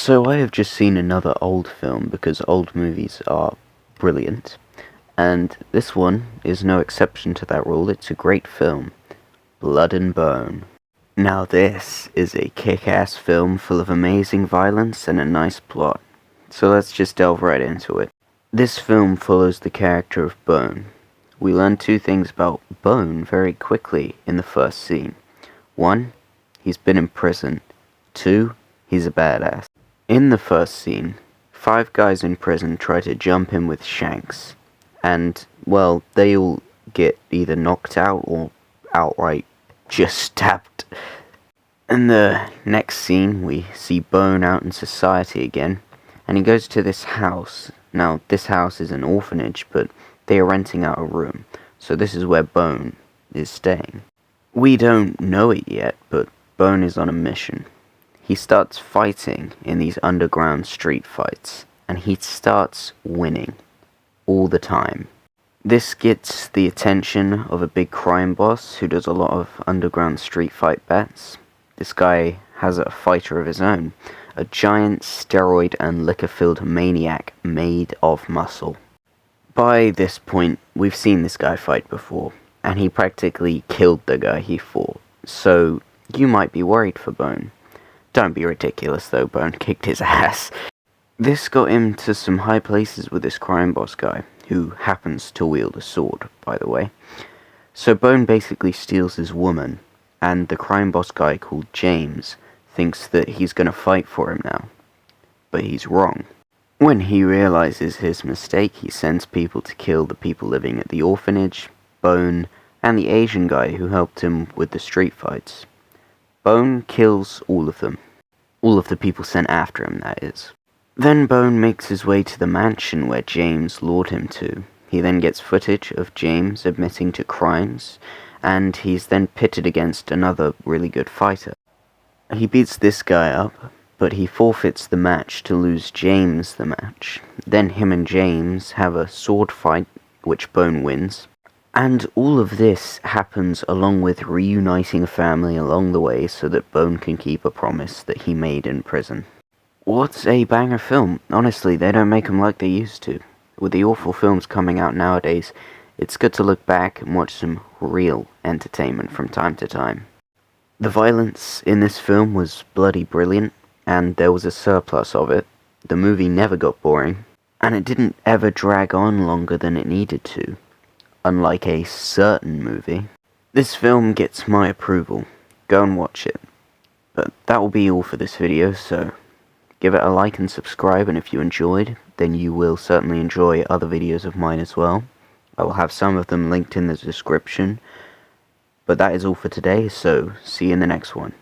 So I have just seen another old film because old movies are brilliant, and this one is no exception to that rule. It's a great film, Blood and Bone. Now this is a kick-ass film full of amazing violence and a nice plot, so let's just delve right into it. This film follows the character of Bone. We learn two things about Bone very quickly in the first scene. One, he's been in prison. Two, he's a badass. In the first scene, 5 guys in prison try to jump him with shanks, and, well, they all get either knocked out or outright just stabbed. In the next scene, we see Bone out in society again, and he goes to this house. Now, this house is an orphanage, but they are renting out a room, so this is where Bone is staying. We don't know it yet, but Bone is on a mission. He starts fighting in these underground street fights, and he starts winning all the time. This gets the attention of a big crime boss who does a lot of underground street fight bets. This guy has a fighter of his own, a giant steroid and liquor-filled maniac made of muscle. By this point, we've seen this guy fight before, and he practically killed the guy he fought, so you might be worried for Bone. Don't be ridiculous though, Bone kicked his ass. This got him to some high places with this crime boss guy, who happens to wield a sword, by the way. So Bone basically steals his woman, and the crime boss guy called James thinks that he's gonna fight for him now. But he's wrong. When he realizes his mistake, he sends people to kill the people living at the orphanage, Bone, and the Asian guy who helped him with the street fights. Bone kills all of them. All of the people sent after him, that is. Then Bone makes his way to the mansion where James lured him to. He then gets footage of James admitting to crimes, and he's then pitted against another really good fighter. He beats this guy up, but he forfeits the match to lose James the match. Then him and James have a sword fight, which Bone wins. And all of this happens along with reuniting a family along the way so that Bone can keep a promise that he made in prison. What a banger film. Honestly, they don't make them like they used to. With the awful films coming out nowadays, it's good to look back and watch some real entertainment from time to time. The violence in this film was bloody brilliant, and there was a surplus of it. The movie never got boring, and it didn't ever drag on longer than it needed to. Unlike a certain movie. This film gets my approval. Go and watch it. But that will be all for this video, so give it a like and subscribe, and if you enjoyed, then you will certainly enjoy other videos of mine as well. I will have some of them linked in the description. But that is all for today, so see you in the next one.